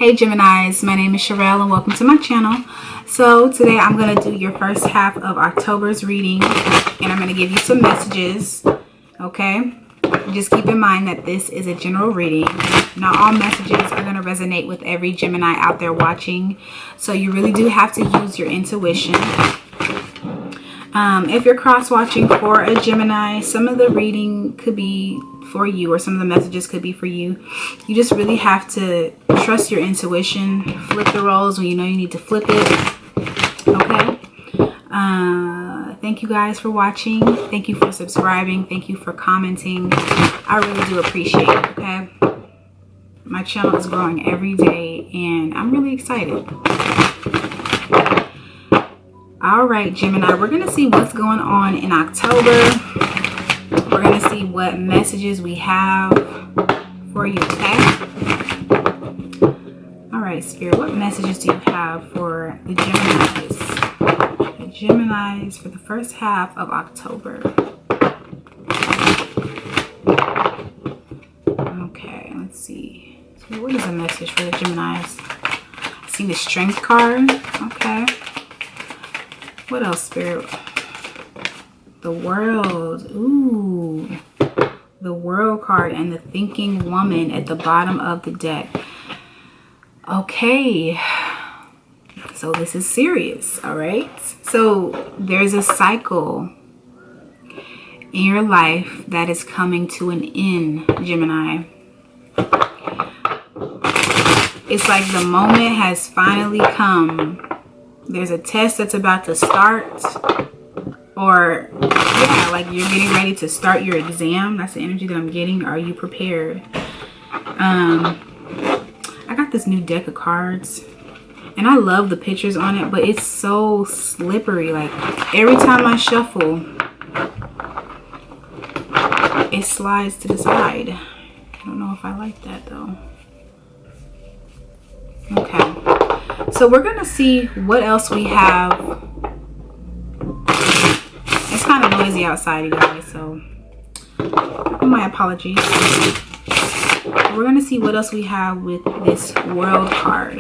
Hey Geminis, my name is Cherrelle and welcome to my channel. So today I'm going to do your first half of October's reading and I'm going to give you some messages, okay? Just keep in mind that this is a general reading. Not all messages are going to resonate with every Gemini out there watching. So you really do have to use your intuition. If you're cross-watching for a Gemini, some of the reading could be for you or some of the messages could be for you. You just really have to trust your intuition. Flip the roles when you know you need to flip it. Okay? Thank you guys for watching. Thank you for subscribing. Thank you for commenting. I really do appreciate it, okay? My channel is growing every day and I'm really excited. All right, Gemini, we're going to see what's going on in October. We're going to see what messages we have for you, okay? All right, Spirit, what messages do you have for the Geminis? The Geminis for the first half of October. Okay, let's see. So what is a message for the Geminis? I see the Strength card. Okay. What else, Spirit? The World. Ooh. The World card and the Thinking Woman at the bottom of the deck. Okay. So this is serious, all right? So there's a cycle in your life that is coming to an end, Gemini. It's like the moment has finally come. There's a test that's about to start, or yeah, like you're getting ready to start your exam. That's the energy that I'm getting. Are you prepared? I got this new deck of cards and I love the pictures on it, but it's so slippery. Like every time I shuffle, it slides to the side. I don't know if I like that though. Okay. So we're going to see what else we have. It's kind of noisy outside, you guys, so my apologies. We're going to see what else we have with this World card.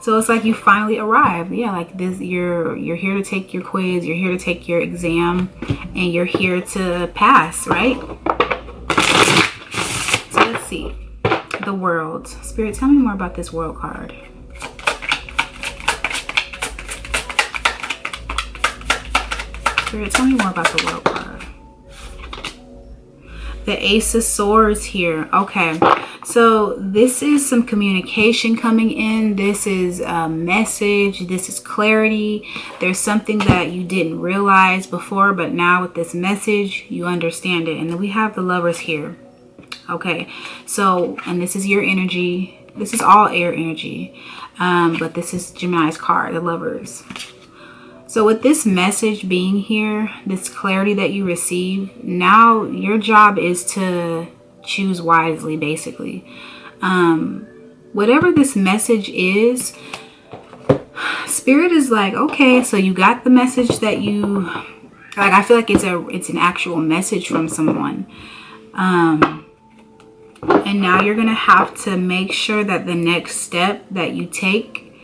So it's like you finally arrived. Yeah, like this, you're here to take your quiz, you're here to take your exam, and you're here to pass, right? So let's see. The World. Spirit, tell me more about this World card. Spirit, tell me more about the World card. The Ace of Swords here. Okay, so this is some communication coming in. This is a message. This is clarity. There's something that you didn't realize before, but now with this message, you understand it. And then we have the Lovers here. Okay, so, and this is your energy. This is all air energy. But this is Gemini's card, the Lovers. So with this message being here, this clarity that you receive, now your job is to choose wisely, basically. Whatever this message is, Spirit is like, okay, so you got the message that you, like, I feel like it's an actual message from someone. And now you're going to have to make sure that the next step that you take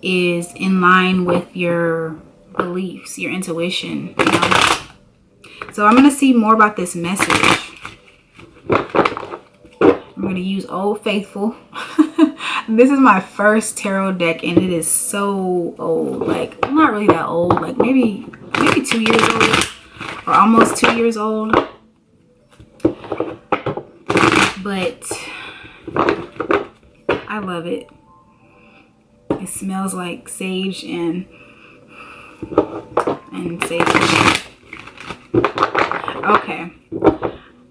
is in line with your beliefs, your intuition, you know? So I'm going to see more about this message. I'm going to use Old Faithful. This is my first tarot deck and it is so old. Like, not really that old, like maybe 2 years old or almost 2 years old. But I love it. It smells like sage and sage. Okay.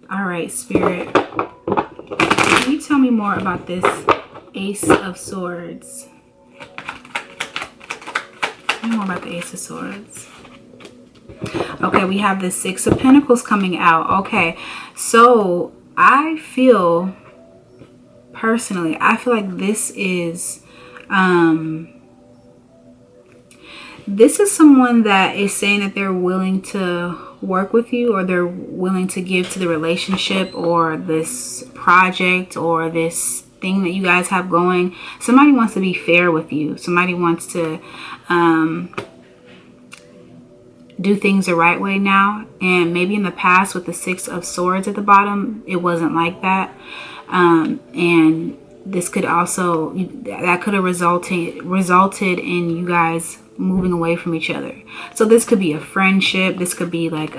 All right, Spirit. Can you tell me more about this Ace of Swords? Tell me more about the Ace of Swords. Okay, we have the Six of Pentacles coming out. Okay, so I feel, personally, I feel like this is someone that is saying that they're willing to work with you, or they're willing to give to the relationship or this project or this thing that you guys have going. Somebody wants to be fair with you. Somebody wants to do things the right way now. And maybe in the past with the Six of Swords at the bottom, it wasn't like that. And this could also, that could have resulted in you guys moving away from each other. So this could be a friendship. This could be like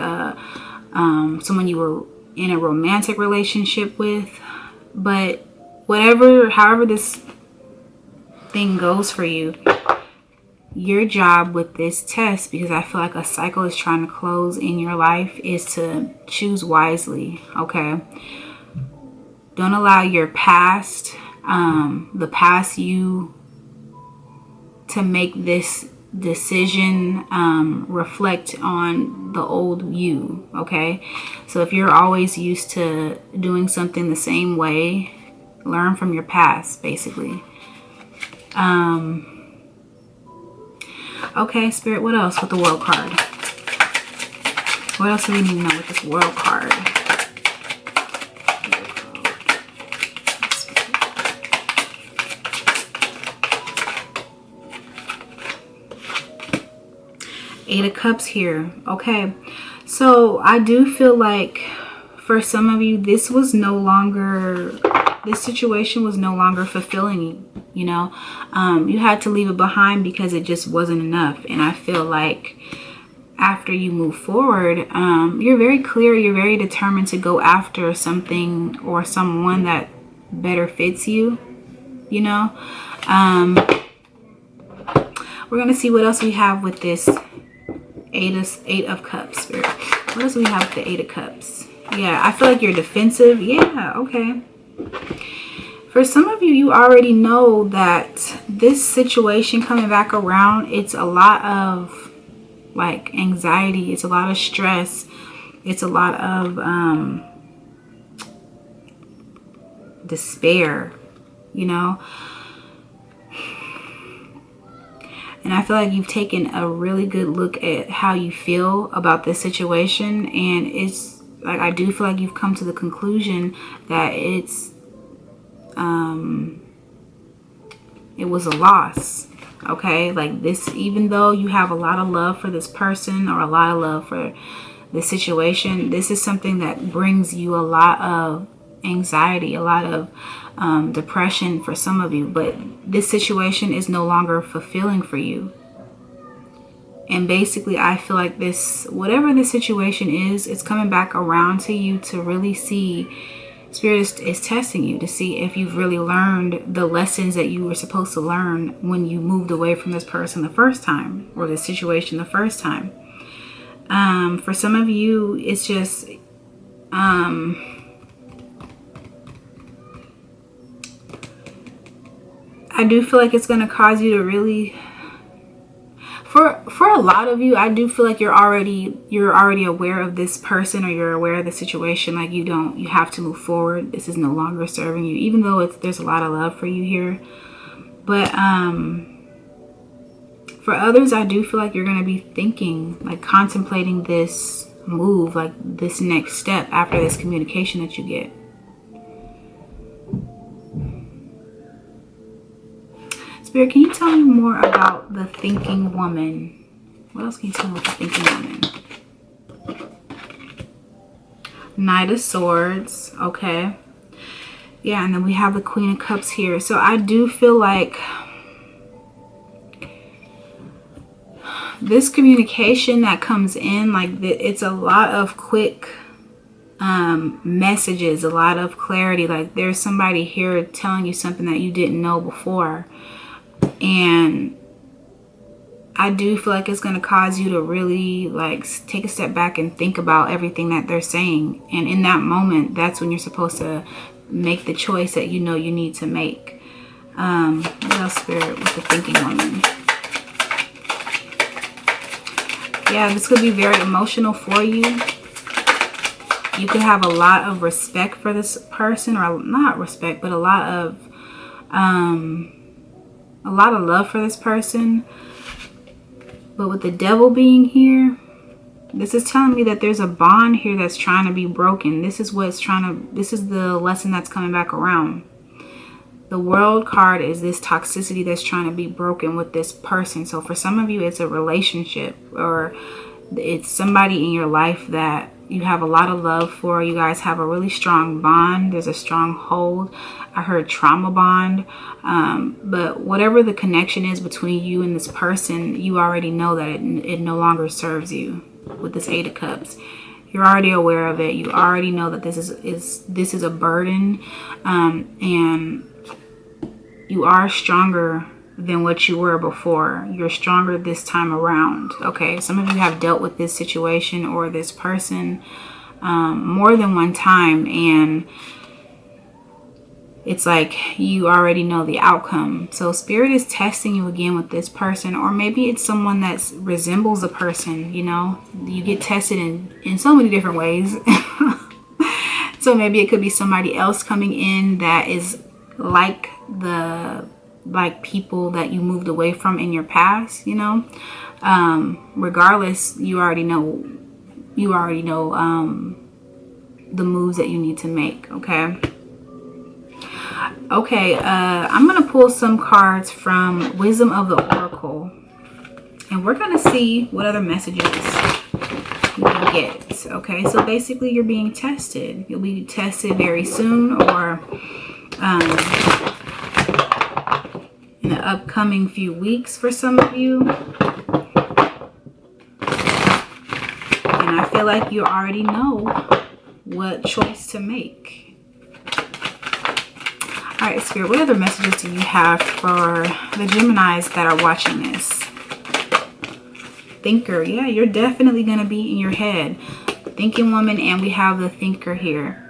someone you were in a romantic relationship with. But however this thing goes for you, your job with this test, because I feel like a cycle is trying to close in your life, is to choose wisely, okay? Don't allow your past, the past you, to make this decision reflect on the old you, okay? So if you're always used to doing something the same way, learn from your past, basically. Okay, Spirit, what else with the World card? What else do we need to know with this World card? Eight of Cups here. Okay, so I do feel like for some of you, this situation was no longer fulfilling you. You know, you had to leave it behind because it just wasn't enough. And I feel like after you move forward, you're very clear, you're very determined to go after something or someone that better fits you, you know. We're going to see what else we have with this Eight of Cups, Spirit. What else do we have with the Eight of Cups? Yeah, I feel like you're defensive. Yeah, okay. For some of you, you already know that this situation coming back around, it's a lot of like anxiety. It's a lot of stress. It's a lot of despair, you know. And I feel like you've taken a really good look at how you feel about this situation. And it's like, I do feel like you've come to the conclusion that it was a loss, okay? Like this, even though you have a lot of love for this person or a lot of love for this situation, this is something that brings you a lot of anxiety, a lot of depression for some of you. But this situation is no longer fulfilling for you. And basically, I feel like this, whatever the situation is, it's coming back around to you to really see. Spirit is testing you to see if you've really learned the lessons that you were supposed to learn when you moved away from this person the first time, or the situation the first time. For some of you, it's just I do feel like it's going to cause you to really, for a lot of you, I do feel like you're already aware of this person, or you're aware of the situation. Like you have to move forward. This is no longer serving you, even though there's a lot of love for you here. But for others, I do feel like you're going to be thinking, like contemplating this move, like this next step after this communication that you get. Spirit, can you tell me more about the thinking woman? What else can you tell me about the thinking woman? Knight of Swords. Okay. Yeah, and then we have the Queen of Cups here. So I do feel like this communication that comes in, like it's a lot of quick messages, a lot of clarity. Like there's somebody here telling you something that you didn't know before. And I do feel like it's going to cause you to really like take a step back and think about everything that they're saying. And in that moment, that's when you're supposed to make the choice that you know you need to make. What else, Spirit, with the thinking woman? Yeah, this could be very emotional for you. You could have a lot of respect for this person, or not respect, but a lot of love for this person. But with the Devil being here, this is telling me that there's a bond here that's trying to be broken. This is the lesson that's coming back around. The World card is this toxicity that's trying to be broken with this person. So for some of you, it's a relationship, or it's somebody in your life that you have a lot of love for. You guys have a really strong bond. There's a strong hold. I heard trauma bond. But whatever the connection is between you and this person, you already know that it no longer serves you. With this 8 of Cups, you're already aware of it. You already know that this is a burden, and you are stronger than what you were before. You're stronger this time around. Okay, some of you have dealt with this situation or this person more than one time, and it's like you already know the outcome. So Spirit is testing you again with this person, or maybe it's someone that resembles a person. You know, you get tested in so many different ways. So maybe it could be somebody else coming in that is like people that you moved away from in your past, you know. Regardless, you already know the moves that you need to make. Okay, I'm gonna pull some cards from Wisdom of the Oracle, and we're gonna see what other messages we can get. Okay, so basically you're being tested. You'll be tested very soon, or in the upcoming few weeks for some of you. And I feel like you already know what choice to make. All right, Spirit, what other messages do you have for the Geminis that are watching this? Thinker. Yeah, you're definitely going to be in your head. Thinking woman, and we have the thinker here.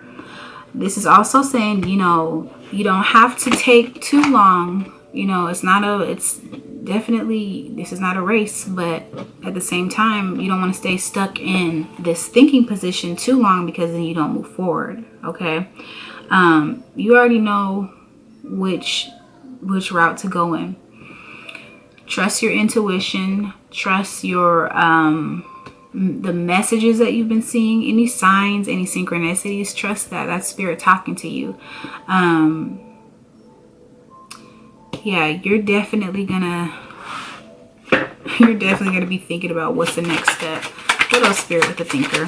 This is also saying, you know, you don't have to take too long. You know, this is not a race, but at the same time, you don't want to stay stuck in this thinking position too long, because then you don't move forward. Okay. You already know which route to go in. Trust your intuition. Trust your the messages that you've been seeing, any signs, any synchronicities. Trust that that's Spirit talking to you. Yeah, you're definitely gonna be thinking about what's the next step. What else, Spirit, with the thinker?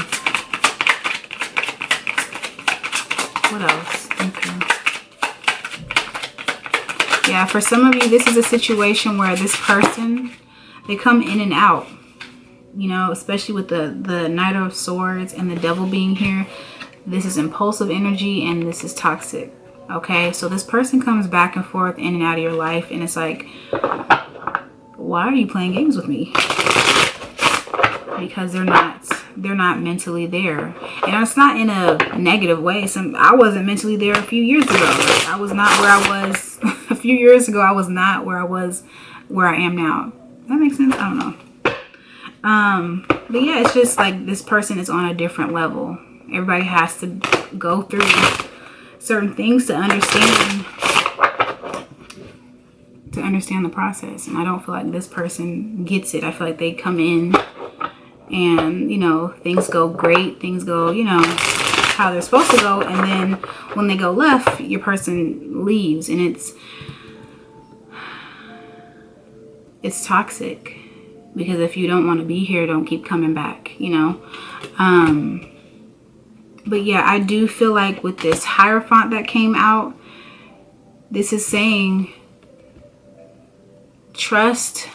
What else? Thinker. Yeah, for some of you, this is a situation where this person, they come in and out. You know, especially with the Knight of Swords and the Devil being here. This is impulsive energy, and this is toxic. Okay, so this person comes back and forth in and out of your life, and it's like, why are you playing games with me? Because they're not mentally there. And it's not in a negative way. I wasn't mentally there a few years ago. I was not where I was a few years ago. I was not where I am now. Does that make sense? I don't know. But yeah, it's just like this person is on a different level. Everybody has to go through certain things to understand the process, and I don't feel like this person gets it. I feel like they come in and, you know, things go great, things go, you know, how they're supposed to go, and then when they go left, your person leaves, and it's toxic, because if you don't want to be here, don't keep coming back, you know. But yeah, I do feel like with this Hierophant that came out, this is saying trust.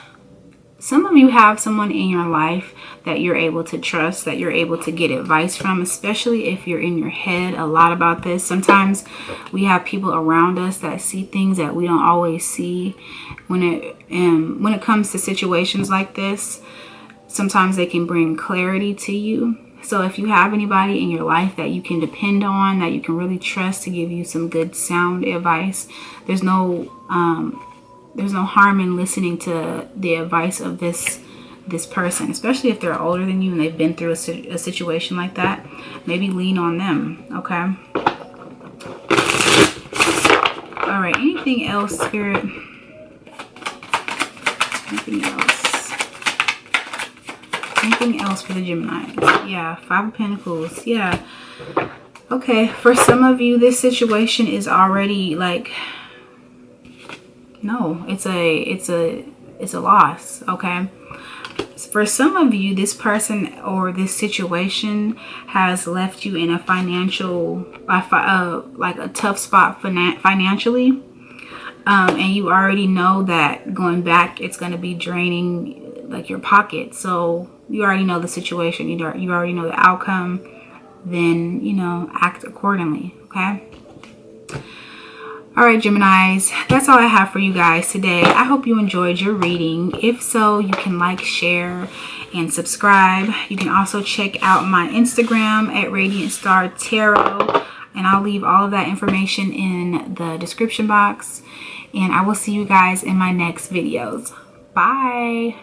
Some of you have someone in your life that you're able to trust, that you're able to get advice from, especially if you're in your head a lot about this. Sometimes we have people around us that see things that we don't always see. When it comes to situations like this, sometimes they can bring clarity to you. So if you have anybody in your life that you can depend on, that you can really trust to give you some good sound advice, there's no harm in listening to the advice of this person, especially if they're older than you and they've been through a situation like that. Maybe lean on them. Okay. All right. Anything else, Spirit? Anything else? Anything else for the Gemini? Yeah, 5 of Pentacles. Yeah. Okay, for some of you, this situation is already like No, it's a loss. Okay. For some of you, this person or this situation has left you in a financial, like a tough spot financially. And you already know that going back, it's going to be draining like your pocket. So you already know the situation. You already know the outcome. Then, you know, act accordingly. Okay. All right, Geminis, that's all I have for you guys today. I hope you enjoyed your reading. If so, you can like, share, and subscribe. You can also check out my Instagram at radiantstartarot, and I'll leave all of that information in the description box. And I will see you guys in my next videos. Bye.